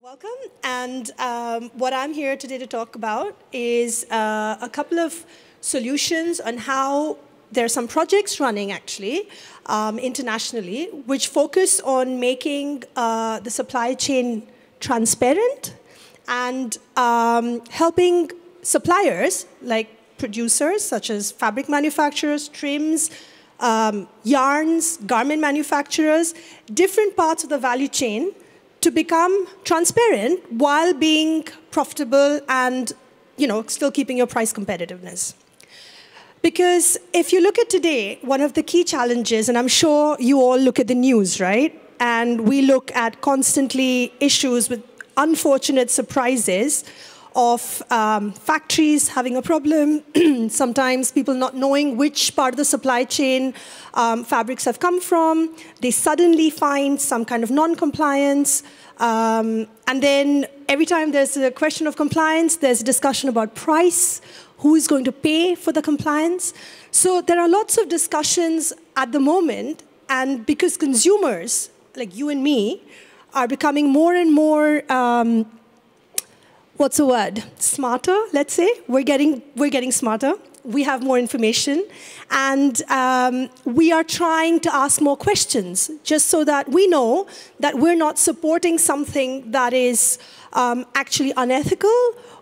Welcome, and what I'm here today to talk about is a couple of solutions on how there are some projects running actually internationally which focus on making the supply chain transparent and helping suppliers like producers such as fabric manufacturers, trims, yarns, garment manufacturers, different parts of the value chain to become transparent while being profitable and, still keeping your price competitiveness. Because if you look at today, one of the key challenges, and I'm sure you all look at the news, right? And we look at constantly issues with unfortunate surprises of factories having a problem, sometimes people not knowing which part of the supply chain fabrics have come from. They suddenly find some kind of non-compliance. And then every time there's a question of compliance, there's a discussion about price, who is going to pay for the compliance. So there are lots of discussions at the moment, and because consumers, like you and me, are becoming more and more what's the word? Smarter, let's say. We're getting smarter. We have more information. And we are trying to ask more questions, just so that we know that we're not supporting something that is actually unethical,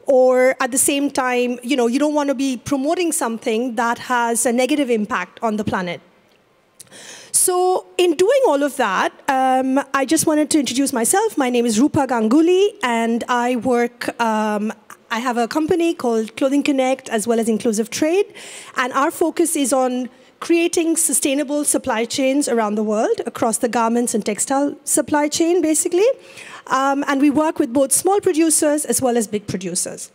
or at the same time, you don't want to be promoting something that has a negative impact on the planet. So in doing all of that, I just wanted to introduce myself. My name is Rupa Ganguly, and I work, I have a company called Clothing Connect, as well as Inclusive Trade. And our focus is on creating sustainable supply chains around the world, across the garments and textile supply chain, basically. And we work with both small producers as well as big producers.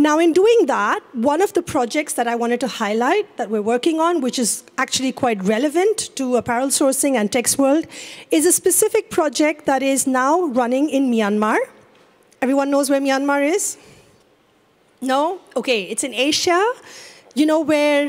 Now, in doing that, one of the projects that I wanted to highlight that we're working on, which is actually quite relevant to apparel sourcing and text world, is a specific project that is now running in Myanmar. Everyone knows where Myanmar is? No? Okay, it's in Asia. You know where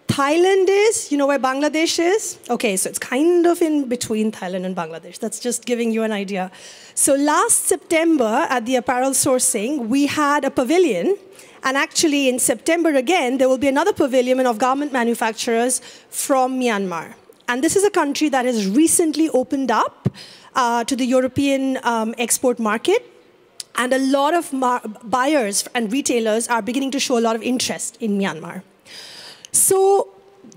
Thailand is? You know where Bangladesh is? Okay, so it's kind of in between Thailand and Bangladesh. That's just giving you an idea. So last September at the apparel sourcing, we had a pavilion. And actually, in September again, there will be another pavilion of garment manufacturers from Myanmar. And this is a country that has recently opened up to the European export market. And a lot of buyers and retailers are beginning to show a lot of interest in Myanmar. So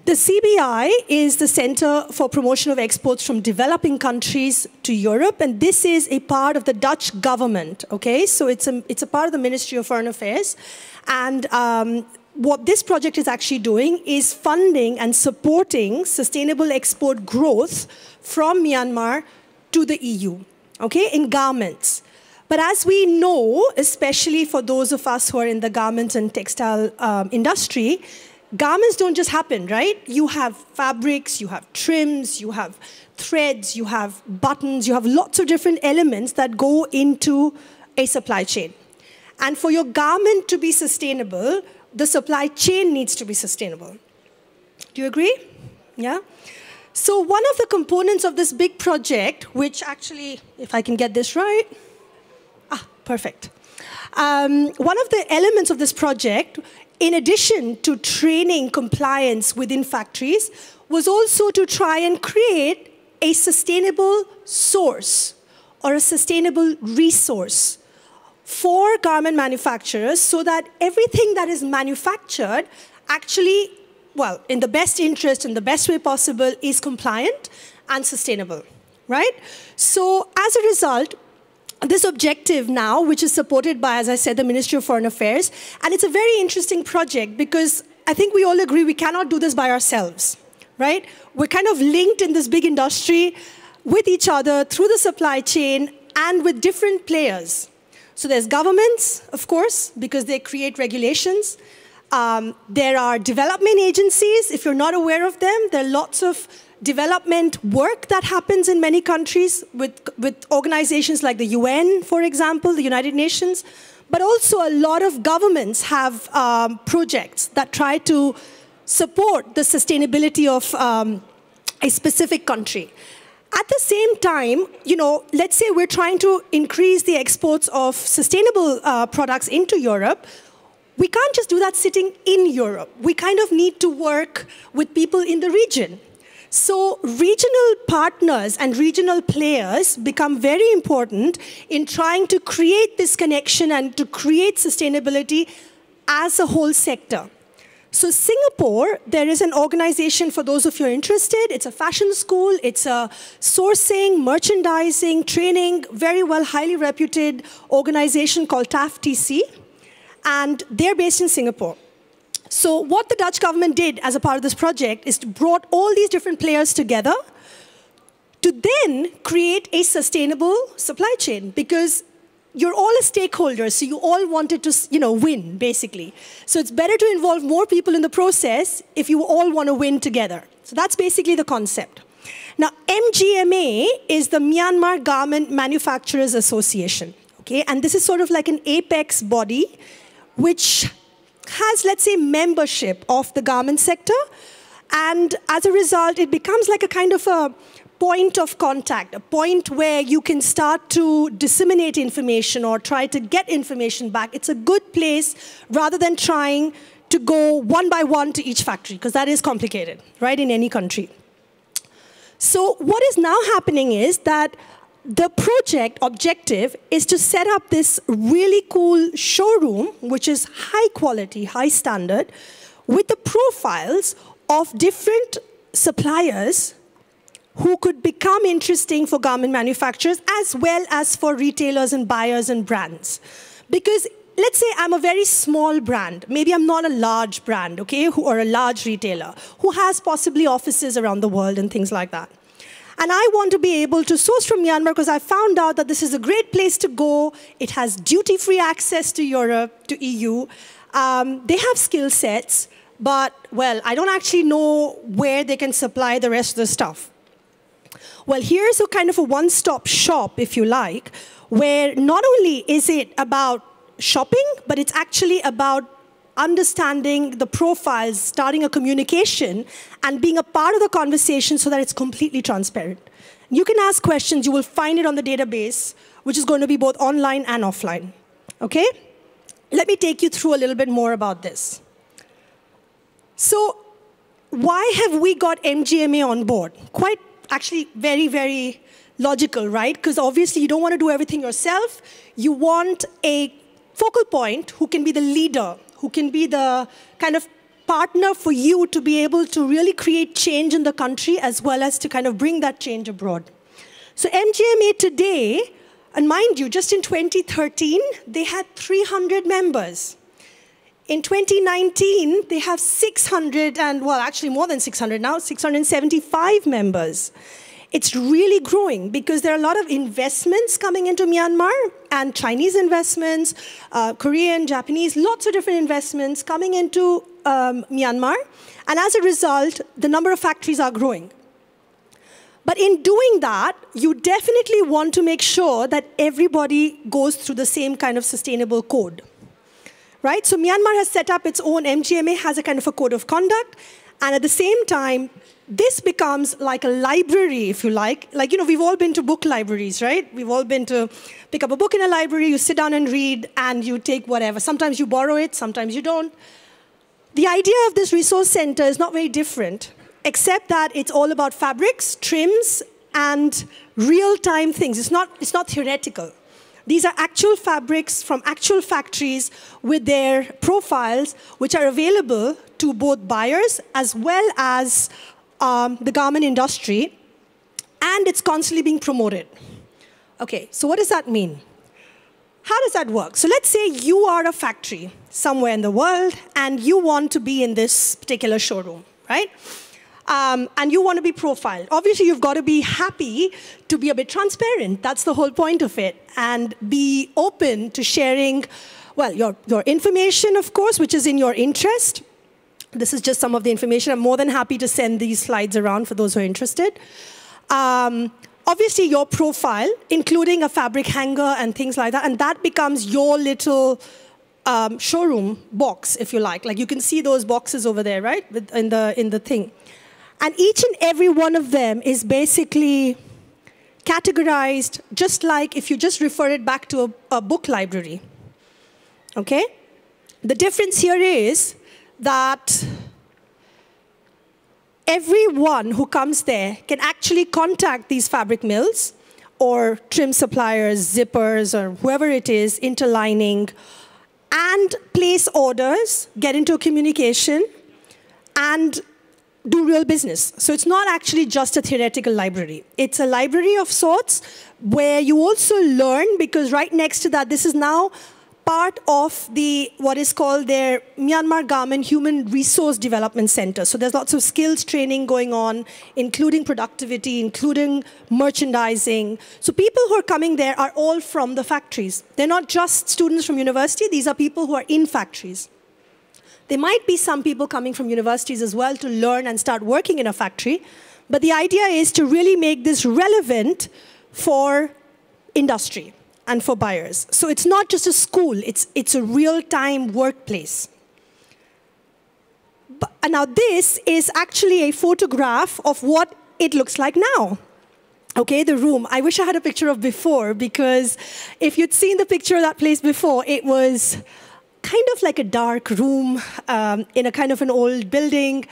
the CBI is the Center for Promotion of Exports from Developing Countries to Europe, and this is a part of the Dutch government, okay? So it's a part of the Ministry of Foreign Affairs, and what this project is actually doing is funding and supporting sustainable export growth from Myanmar to the EU, okay, in garments. But as we know, especially for those of us who are in the garments and textile industry, garments don't just happen, right? You have fabrics, you have trims, you have threads, you have buttons, you have lots of different elements that go into a supply chain. And for your garment to be sustainable, the supply chain needs to be sustainable. Do you agree? Yeah? So one of the components of this big project, which actually, if I can get this right, perfect. One of the elements of this project, in addition to training compliance within factories, was also to try and create a sustainable source or a sustainable resource for garment manufacturers so that everything that is manufactured actually, well, in the best interest, in the best way possible, is compliant and sustainable, right? So as a result, this objective now, which is supported by, as I said, the Ministry of Foreign Affairs, and it's a very interesting project because I think we all agree we cannot do this by ourselves, right? We're kind of linked in this big industry with each other through the supply chain and with different players. So there's governments, of course, because they create regulations. There are development agencies. If you're not aware of them, there are lots of development work that happens in many countries with organizations like the UN, for example, the United Nations. But also a lot of governments have projects that try to support the sustainability of a specific country. At the same time, let's say we're trying to increase the exports of sustainable products into Europe. We can't just do that sitting in Europe. We kind of need to work with people in the region. So regional partners and regional players become very important in trying to create this connection and to create sustainability as a whole sector. So Singapore, there is an organization for those of you who are interested. It's a fashion school. It's a sourcing, merchandising, training, very well, highly reputed organization called TAFTC. And they're based in Singapore. So what the Dutch government did as a part of this project is to brought all these different players together to then create a sustainable supply chain, because you're all a stakeholder, so you all wanted to, win, basically. So it's better to involve more people in the process if you all want to win together. So that's basically the concept. Now, MGMA is the Myanmar Garment Manufacturers Association, okay? And this is sort of like an apex body which has, let's say, membership of the garment sector. And as a result, it becomes like a kind of a point of contact, a point where you can start to disseminate information or try to get information back. It's a good place rather than trying to go one by one to each factory, because that is complicated, right, in any country. So what is now happening is that the project objective is to set up this really cool showroom, which is high quality, high standard, with the profiles of different suppliers who could become interesting for garment manufacturers as well as for retailers and buyers and brands. Because let's say I'm a very small brand. Maybe I'm not a large brand, okay, or a large retailer who has possibly offices around the world and things like that. And I want to be able to source from Myanmar because I found out that this is a great place to go. It has duty-free access to Europe, to EU. They have skill sets, but, well, I don't actually know where they can supply the rest of the stuff. Well, here's a kind of a one-stop shop, if you like, where not only is it about shopping, but it's actually about understanding the profiles, starting a communication, and being a part of the conversation so that it's completely transparent. You can ask questions. You will find it on the database, which is going to be both online and offline. Okay? Let me take you through a little bit more about this. So why have we got MGMA on board? Quite actually very, very logical, right? Because obviously you don't want to do everything yourself. You want a focal point who can be the leader, who can be the kind of partner for you to be able to really create change in the country as well as to kind of bring that change abroad. So MGMA today, and mind you, just in 2013, they had 300 members. In 2019, they have 600, and well, actually more than 600 now, 675 members. It's really growing because there are a lot of investments coming into Myanmar, and Chinese investments, Korean, Japanese, lots of different investments coming into Myanmar. And as a result, the number of factories are growing. But in doing that, you definitely want to make sure that everybody goes through the same kind of sustainable code. Right? So Myanmar has set up its own, MGMA has a kind of a code of conduct, and at the same time, this becomes like a library, if you like. Like, we've all been to book libraries, right? We've all been to pick up a book in a library, you sit down and read, and you take whatever. Sometimes you borrow it, sometimes you don't. The idea of this resource center is not very different, except that it's all about fabrics, trims, and real-time things. It's not theoretical. These are actual fabrics from actual factories with their profiles, which are available to both buyers as well as the garment industry, and it's constantly being promoted. Okay, so what does that mean? How does that work? So let's say you are a factory somewhere in the world, and you want to be in this particular showroom, right? And you want to be profiled. Obviously, you've got to be happy to be a bit transparent. That's the whole point of it. And be open to sharing, well, your information, of course, which is in your interest. This is just some of the information. I'm more than happy to send these slides around for those who are interested. Obviously, your profile, including a fabric hanger and things like that. And that becomes your little showroom box, if you like. Like, you can see those boxes over there, right, in the thing. And each and every one of them is basically categorized, just like if you just refer it back to a book library. Okay? The difference here is that everyone who comes there can actually contact these fabric mills or trim suppliers, zippers, or whoever it is, interlining, and place orders, get into a communication, and do real business. So it's not actually just a theoretical library. It's a library of sorts where you also learn, because right next to that, this is now part of what is called their Myanmar Garment Human Resource Development Center. So there's lots of skills training going on, including productivity, including merchandising. So people who are coming there are all from the factories. They're not just students from university. These are people who are in factories. There might be some people coming from universities as well to learn and start working in a factory. But the idea is to really make this relevant for industry and for buyers. So it's not just a school, it's a real-time workplace. And now this is actually a photograph of what it looks like now. Okay, the room. I wish I had a picture of before, because if you'd seen the picture of that place before, it was kind of like a dark room in a kind of an old building.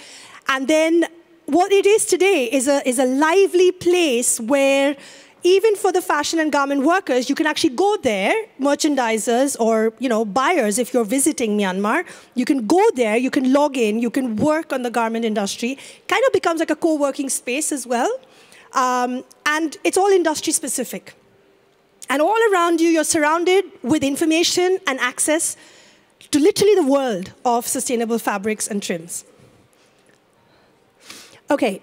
And then what it is today is a lively place where even for the fashion and garment workers, you can actually go there, merchandisers or buyers, if you're visiting Myanmar, you can go there, you can log in, you can work on the garment industry. Kind of becomes like a co-working space as well. And it's all industry specific. And all around you, you're surrounded with information and access to literally the world of sustainable fabrics and trims. Okay.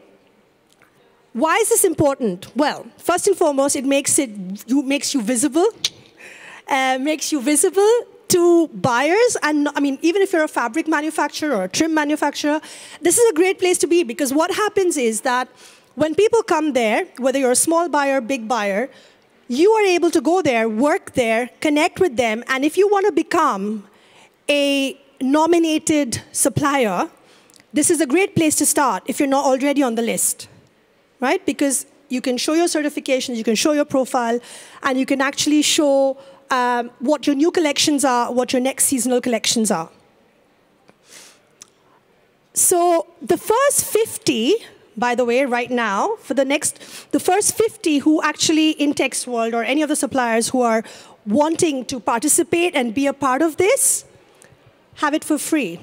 Why is this important? Well, first and foremost, it makes you visible. Makes you visible to buyers. And I mean, even if you're a fabric manufacturer or a trim manufacturer, this is a great place to be, because what happens is that when people come there, whether you're a small buyer, big buyer, you are able to go there, work there, connect with them, and if you want to become a nominated supplier, this is a great place to start if you're not already on the list. Right? Because you can show your certifications, you can show your profile, and you can actually show what your new collections are, what your next seasonal collections are. So the first 50, by the way, right now, the first 50 who actually in Text World or any of the suppliers who are wanting to participate and be a part of this, have it for free.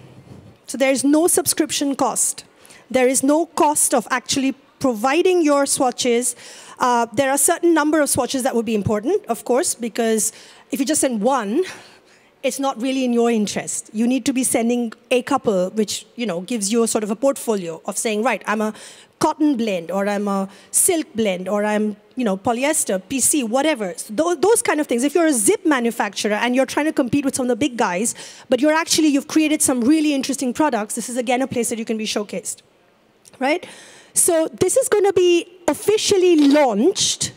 So there is no subscription cost. There is no cost of actually providing your swatches. There are a certain number of swatches that would be important, of course, because if you just send one, it's not really in your interest. You need to be sending a couple, which gives you a sort of a portfolio of saying, right, I'm a cotton blend, or I'm a silk blend, or I'm polyester, PC, whatever. So those kind of things. If you're a zip manufacturer and you're trying to compete with some of the big guys, but you've created some really interesting products, this is again a place that you can be showcased, right? So this is going to be officially launched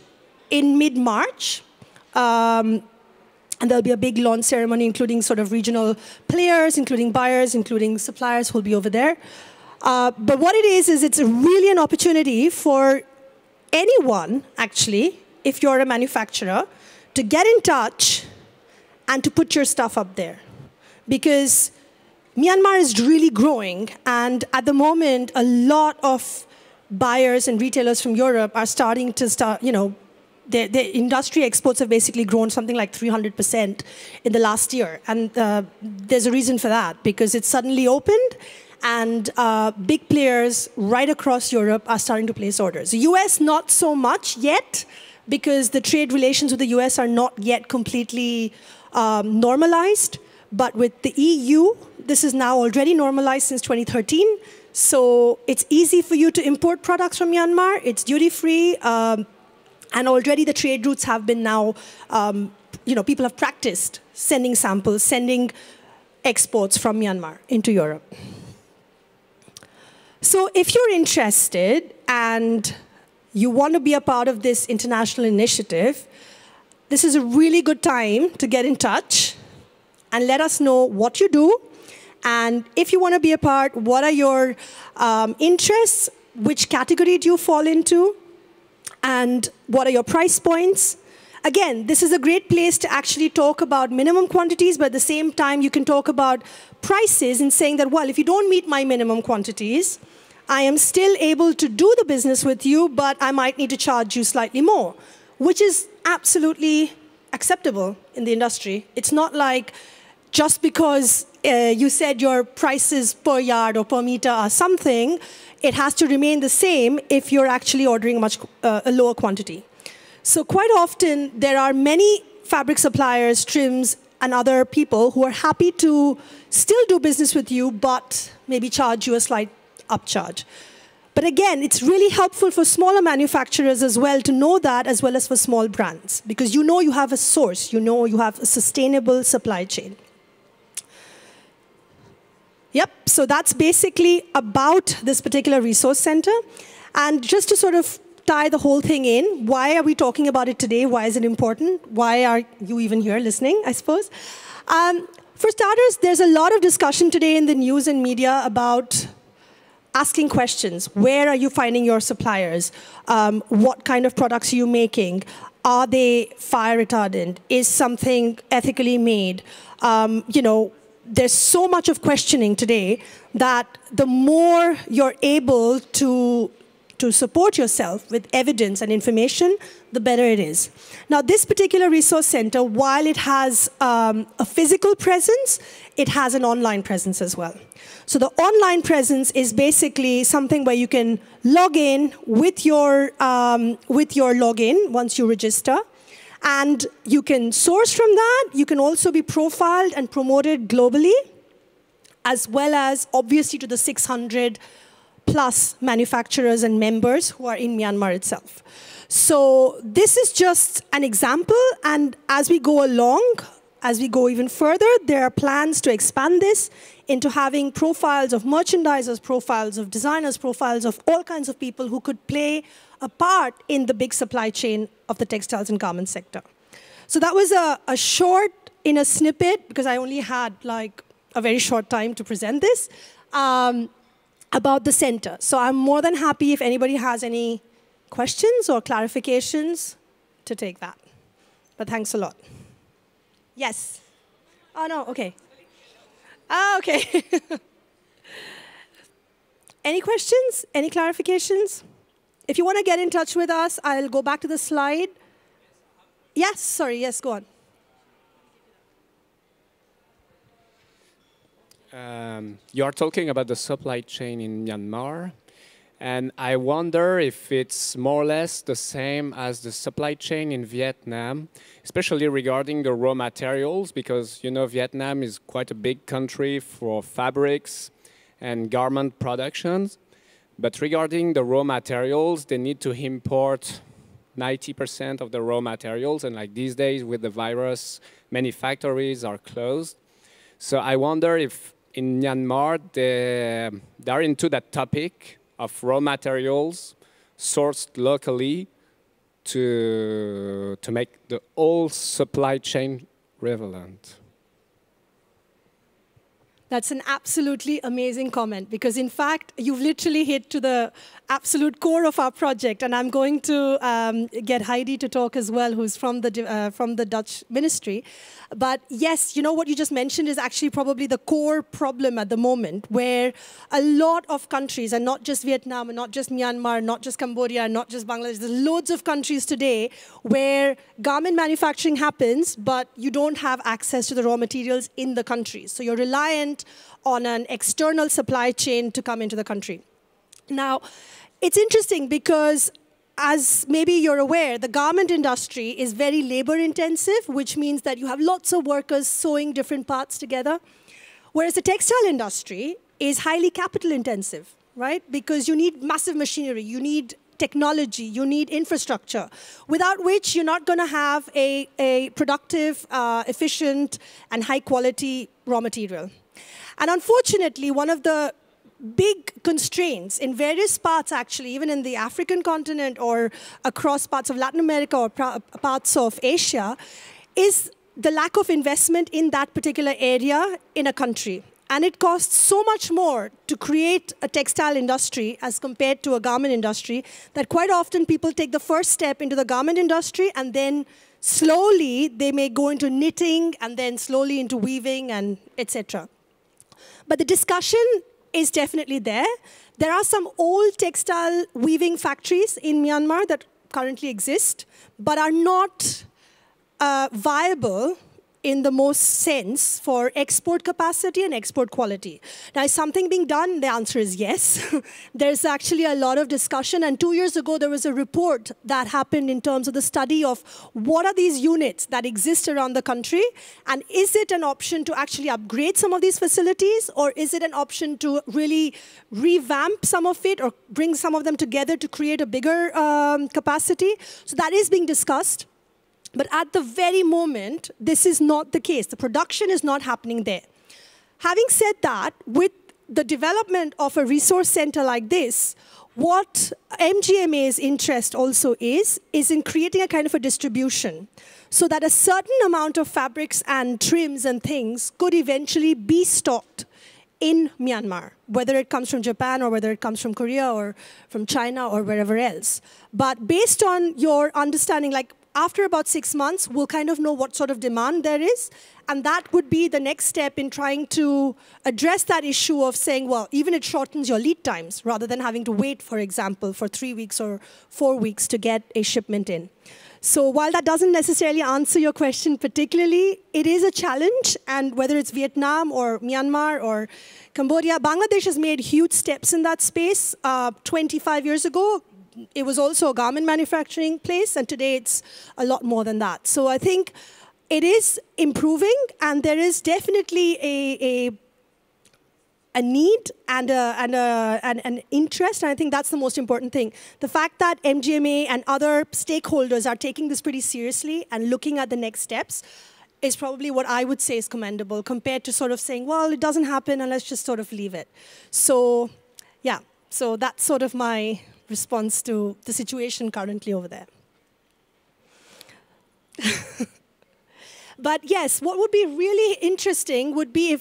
in mid-March. And there'll be a big launch ceremony, including sort of regional players, including buyers, including suppliers who will be over there. But what it is it's really an opportunity for anyone, actually, if you're a manufacturer, to get in touch and to put your stuff up there. Because Myanmar is really growing, and at the moment, a lot of buyers and retailers from Europe are starting to their industry exports have basically grown something like 300% in the last year. And there's a reason for that, because it's suddenly opened, and big players right across Europe are starting to place orders. The US, not so much yet, because the trade relations with the US are not yet completely normalized. But with the EU, this is now already normalized since 2013. So it's easy for you to import products from Myanmar. It's duty-free. And already the trade routes have been now, people have practiced sending samples, sending exports from Myanmar into Europe. So if you're interested and you want to be a part of this international initiative, this is a really good time to get in touch and let us know what you do. And if you want to be a part, what are your interests? Which category do you fall into? And what are your price points? Again, this is a great place to actually talk about minimum quantities, but at the same time, you can talk about prices and saying that, well, if you don't meet my minimum quantities, I am still able to do the business with you, but I might need to charge you slightly more, which is absolutely acceptable in the industry. It's not like just because you said your prices per yard or per meter are something, it has to remain the same if you're actually ordering a lower quantity. So quite often, there are many fabric suppliers, trims, and other people who are happy to still do business with you, but maybe charge you a slight upcharge. But again, it's really helpful for smaller manufacturers as well to know that, as well as for small brands, because you know you have a source, you know you have a sustainable supply chain. Yep, so that's basically about this particular resource center. And just to sort of tie the whole thing in, why are we talking about it today? Why is it important? Why are you even here listening, I suppose? For starters, there's a lot of discussion today in the news and media about asking questions. Where are you finding your suppliers? What kind of products are you making? Are they fire retardant? Is something ethically made? You know, there's so much of questioning today that the more you're able to support yourself with evidence and information, the better it is. Now, this particular resource center, while it has a physical presence, it has an online presence as well. So the online presence is basically something where you can log in with your login once you register, and you can source from that. You can also be profiled and promoted globally, as well as, obviously, to the 600 plus manufacturers and members who are in Myanmar itself. So this is just an example, and as we go along, as we go even further, there are plans to expand this into having profiles of merchandisers, profiles of designers, profiles of all kinds of people who could play a part in the big supply chain of the textiles and garment sector. So that was a short, in a snippet, because I only had like a very short time to present this, about the center. So I'm more than happy if anybody has any questions or clarifications to take that. But thanks a lot. Yes? Oh, no, OK. Oh, OK. Any questions? Any clarifications? If you want to get in touch with us, I'll go back to the slide. Yes, sorry, yes, go on. You are talking about the supply chain in Myanmar, and I wonder if it's more or less the same as the supply chain in Vietnam, especially regarding the raw materials, because you know Vietnam is quite a big country for fabrics and garment productions. But regarding the raw materials, they need to import 90% of the raw materials, and like these days with the virus, many factories are closed. So I wonder if in Myanmar, they're into that topic of raw materials sourced locally to make the whole supply chain relevant. That's an absolutely amazing comment, because in fact, you've literally hit to the absolute core of our project. And I'm going to get Heidi to talk as well, who's from the Dutch ministry. But yes, you know what you just mentioned is actually probably the core problem at the moment, where a lot of countries, and not just Vietnam, and not just Myanmar, not just Cambodia, and not just Bangladesh, there's loads of countries today where garment manufacturing happens, but you don't have access to the raw materials in the country. So you're reliant on an external supply chain to come into the country. Now, it's interesting because, as maybe you're aware, the garment industry is very labor-intensive, which means that you have lots of workers sewing different parts together, whereas the textile industry is highly capital-intensive, right? Because you need massive machinery, you need technology, you need infrastructure, without which you're not going to have a productive, efficient, and high-quality raw material. And unfortunately, one of the big constraints in various parts, actually, even in the African continent or across parts of Latin America or parts of Asia, is the lack of investment in that particular area in a country. And it costs so much more to create a textile industry as compared to a garment industry that quite often people take the first step into the garment industry and then slowly they may go into knitting and then slowly into weaving and etc. But the discussion is definitely there. There are some old textile weaving factories in Myanmar that currently exist, but are not viable in the most sense for export capacity and export quality. Now, is something being done? The answer is yes. There's actually a lot of discussion, and 2 years ago there was a report that happened in terms of the study of what are these units that exist around the country, and is it an option to actually upgrade some of these facilities, or is it an option to really revamp some of it or bring some of them together to create a bigger capacity? So that is being discussed. But at the very moment, this is not the case. The production is not happening there. Having said that, with the development of a resource center like this, what MGMA's interest also is in creating a kind of a distribution so that a certain amount of fabrics and trims and things could eventually be stocked in Myanmar, whether it comes from Japan or whether it comes from Korea or from China or wherever else. But based on your understanding, like, after about 6 months, we'll kind of know what sort of demand there is. And that would be the next step in trying to address that issue of saying, well, even it shortens your lead times rather than having to wait, for example, for 3 weeks or 4 weeks to get a shipment in. So while that doesn't necessarily answer your question particularly, it is a challenge. And whether it's Vietnam or Myanmar or Cambodia, Bangladesh has made huge steps in that space. 25 years ago, it was also a garment manufacturing place, and today it's a lot more than that. So I think it is improving, and there is definitely a need and an interest, and I think that's the most important thing. The fact that MGMA and other stakeholders are taking this pretty seriously and looking at the next steps is probably what I would say is commendable, compared to sort of saying, well, it doesn't happen, and let's just sort of leave it. So, yeah, so that's sort of my response to the situation currently over there. But yes, what would be really interesting would be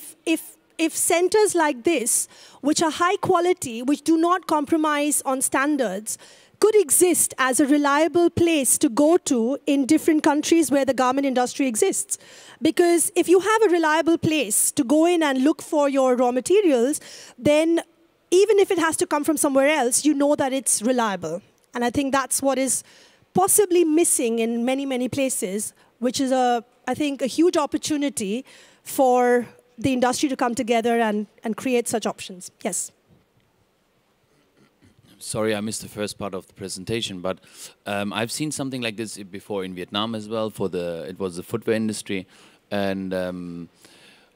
if centers like this, which are high quality, which do not compromise on standards, could exist as a reliable place to go to in different countries where the garment industry exists. Because if you have a reliable place to go in and look for your raw materials, then even if it has to come from somewhere else, you know that it's reliable. And I think that's what is possibly missing in many, many places, which is, I think, a huge opportunity for the industry to come together and create such options. Yes? Sorry, I missed the first part of the presentation, but I've seen something like this before in Vietnam as well. It was the footwear industry. And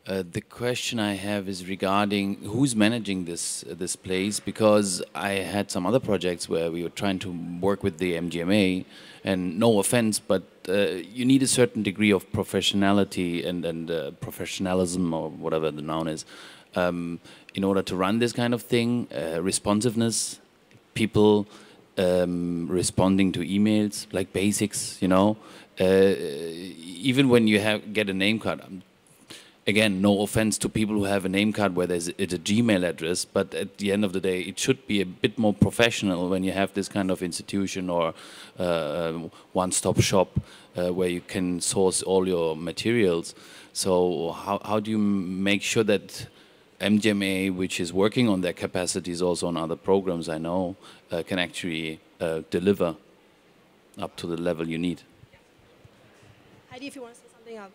the question I have is regarding who's managing this place, because I had some other projects where we were trying to work with the MGMA, and no offense, but you need a certain degree of professionality and professionalism, or whatever the noun is, in order to run this kind of thing, responsiveness, people responding to emails, like basics, you know. Even when you get a name card, again, no offense to people who have a name card where it's a Gmail address, but at the end of the day, it should be a bit more professional when you have this kind of institution or one-stop shop where you can source all your materials. So how do you make sure that MGMA, which is working on their capacities also on other programs, I know, can actually deliver up to the level you need? Heidi, if you want to say something else.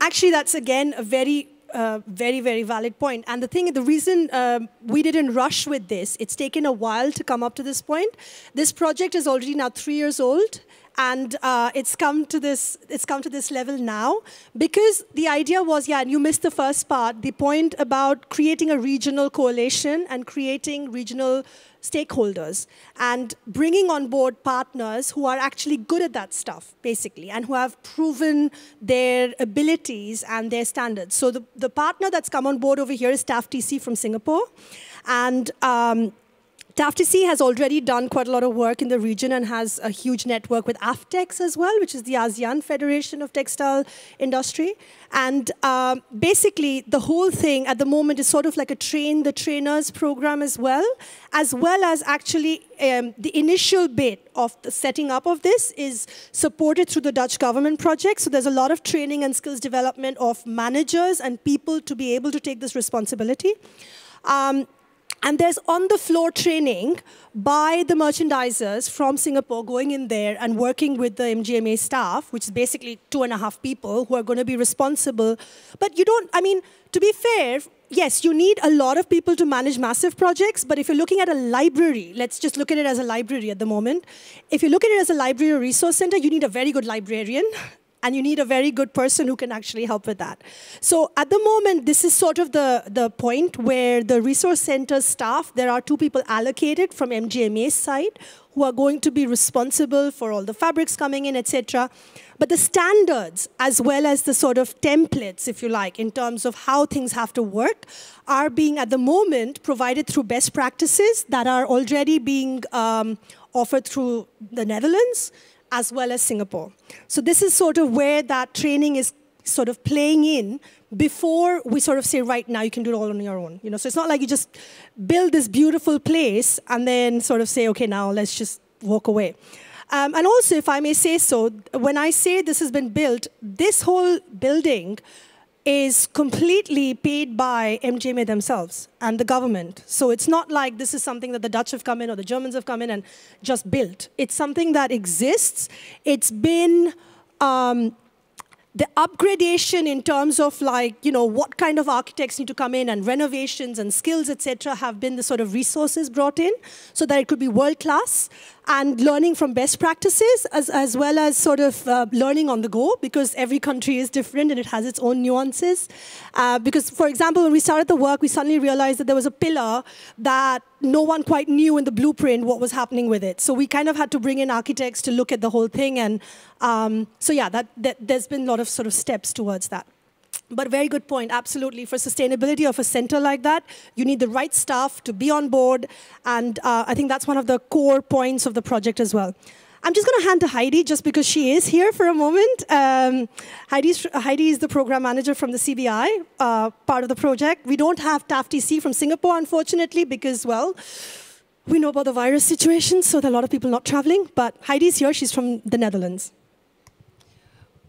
Actually, that's again a very, very valid point. And the reason we didn't rush with this, it's taken a while to come up to this point. This project is already now 3 years old, and it's come to this level now because the idea was, yeah, and you missed the first part, the point about creating a regional coalition and creating regional stakeholders and bringing on board partners who are actually good at that stuff, basically, and who have proven their abilities and their standards. So the partner that's come on board over here is TAF TC from Singapore. And TAFTC has already done quite a lot of work in the region and has a huge network with AFTEX as well, which is the ASEAN Federation of Textile Industry. And basically, the whole thing at the moment is sort of like a train the trainers program as well as actually the initial bit of the setting up of this is supported through the Dutch government project. So there's a lot of training and skills development of managers and people to be able to take this responsibility. And there's on-the-floor training by the merchandisers from Singapore going in there and working with the MGMA staff, which is basically 2.5 people who are going to be responsible. But you don't, I mean, to be fair, yes, you need a lot of people to manage massive projects, but if you're looking at a library, let's just look at it as a library at the moment. If you look at it as a library or resource center, you need a very good librarian. And you need a very good person who can actually help with that. So at the moment, this is sort of the point where the resource center staff, there are 2 people allocated from MGMA's side who are going to be responsible for all the fabrics coming in, etc. But the standards, as well as the sort of templates, if you like, in terms of how things have to work, are being, at the moment, provided through best practices that are already being offered through the Netherlands, as well as Singapore. So this is sort of where that training is sort of playing in before we sort of say, right now, you can do it all on your own. You know, so it's not like you just build this beautiful place and then sort of say, okay, now let's just walk away. And also, if I may say so, when I say this has been built, this whole building is completely paid by MGMA themselves and the government. So it's not like this is something that the Dutch have come in or the Germans have come in and just built. It's something that exists. It's been the upgradation in terms of like, you know, what kind of architects need to come in and renovations and skills, etc., have been the sort of resources brought in so that it could be world class and learning from best practices as well as sort of learning on the go because every country is different and it has its own nuances. Because, for example, when we started the work, we suddenly realized that there was a pillar that no one quite knew in the blueprint what was happening with it. So we kind of had to bring in architects to look at the whole thing. And so yeah, there's been a lot of sort of steps towards that. But very good point, absolutely. For sustainability of a center like that, you need the right staff to be on board. And I think that's one of the core points of the project as well. I'm just going to hand to Heidi, just because she is here for a moment. Heidi is the program manager from the CBI, part of the project. We don't have TAFTC from Singapore, unfortunately, because, well, we know about the virus situation, so there are a lot of people not traveling. But Heidi's here. She's from the Netherlands.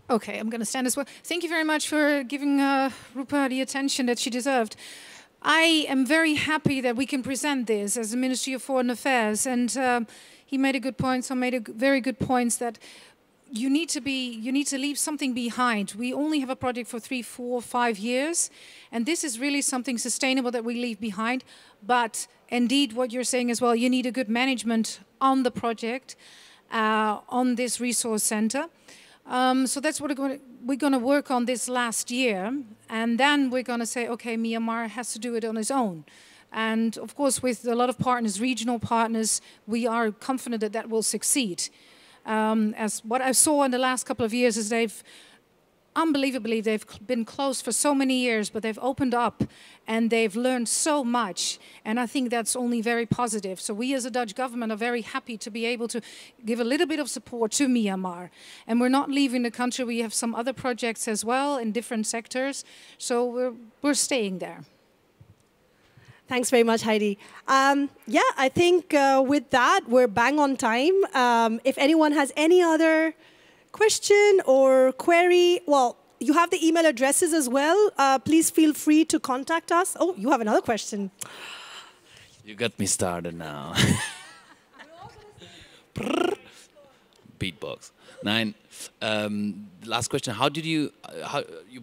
Okay, I'm going to stand as well. Thank you very much for giving Rupa the attention that she deserved. I am very happy that we can present this as the Ministry of Foreign Affairs. And he made a good point, some made a very good points that you need to leave something behind. We only have a project for 3, 4, 5 years. And this is really something sustainable that we leave behind. But indeed, what you're saying as well, you need a good management on the project, on this resource center. So that's what we're going to work on this last year. And then we're going to say, okay, Myanmar has to do it on its own. And of course, with a lot of partners, regional partners, we are confident that that will succeed. As what I saw in the last couple of years is unbelievably, they've been closed for so many years, but they've opened up and they've learned so much. And I think that's only very positive. So we as a Dutch government are very happy to be able to give a little bit of support to Myanmar. And we're not leaving the country. We have some other projects as well in different sectors. So we're staying there. Thanks very much, Heidi. Yeah, I think with that, we're bang on time. If anyone has any other question or query, well, you have the email addresses as well. Please feel free to contact us. Oh, you have another question. You got me started now. Beatbox. Nine. Last question. How did you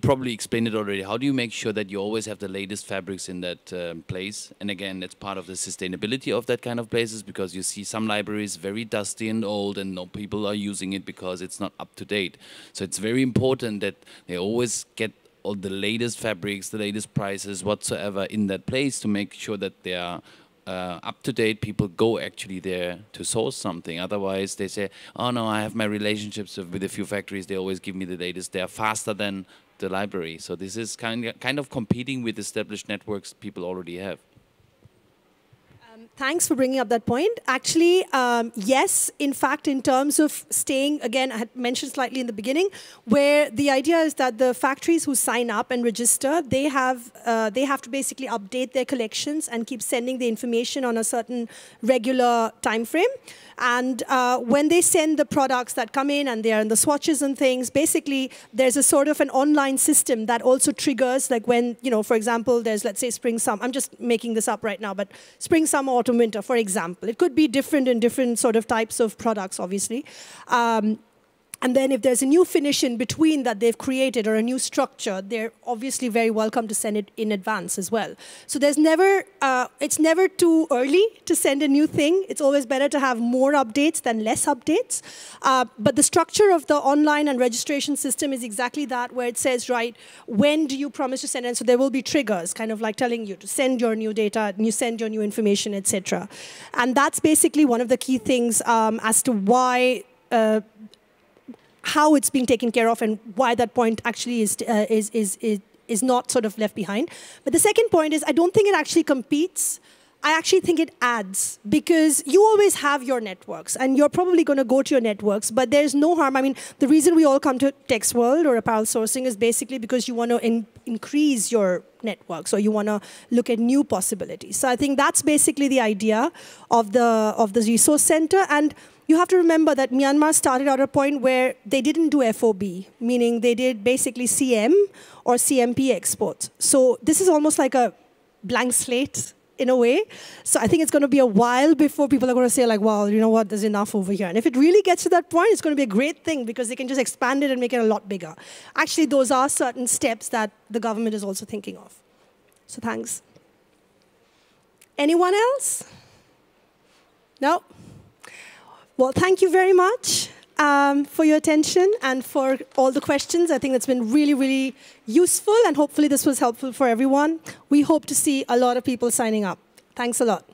probably explained it already. How do you make sure that you always have the latest fabrics in that place? And again, that's part of the sustainability of that kind of places, because you see some libraries very dusty and old and no people are using it because it's not up to date. So it's very important that they always get all the latest fabrics, the latest prices whatsoever in that place to make sure that they are up-to-date. People go actually there to source something. Otherwise, they say, oh no, I have my relationships with a few factories. They always give me the latest. They are faster than the library. So this is kind of competing with established networks people already have. Thanks for bringing up that point. Actually, yes, in fact, in terms of staying, again, I had mentioned slightly in the beginning, where the idea is that the factories who sign up and register, they have to basically update their collections and keep sending the information on a certain regular time frame. And when they send the products that come in and they are in the swatches and things, basically there's a sort of an online system that also triggers, like when, you know, for example, there's, let's say, spring, summer. I'm just making this up right now, but spring, summer, autumn, winter, for example. It could be different in different sort of types of products, obviously. And then if there's a new finish in between that they've created or a new structure, they're obviously very welcome to send it in advance as well. So there's never, it's never too early to send a new thing. It's always better to have more updates than less updates. But the structure of the online and registration system is exactly that, where it says, right, when do you promise to send it? And so there will be triggers, kind of like telling you to send your new data, and you send your new information, etc. And that's basically one of the key things as to why how it's being taken care of and why that point actually is not sort of left behind. But the second point is I don't think it actually competes. I actually think it adds, because you always have your networks and you're probably going to go to your networks, but there's no harm. I mean, the reason we all come to Text World or apparel sourcing is basically because you want to increase your networks or you want to look at new possibilities. So I think that's basically the idea of the resource center. And you have to remember that Myanmar started at a point where they didn't do FOB, meaning they did basically CM or CMP exports. So this is almost like a blank slate in a way. So I think it's going to be a while before people are going to say, like, well, you know what, there's enough over here. And if it really gets to that point, it's going to be a great thing because they can just expand it and make it a lot bigger. Actually, those are certain steps that the government is also thinking of. So thanks. Anyone else? No? Well, thank you very much for your attention and for all the questions. I think that's been really, really useful, and hopefully this was helpful for everyone. We hope to see a lot of people signing up. Thanks a lot.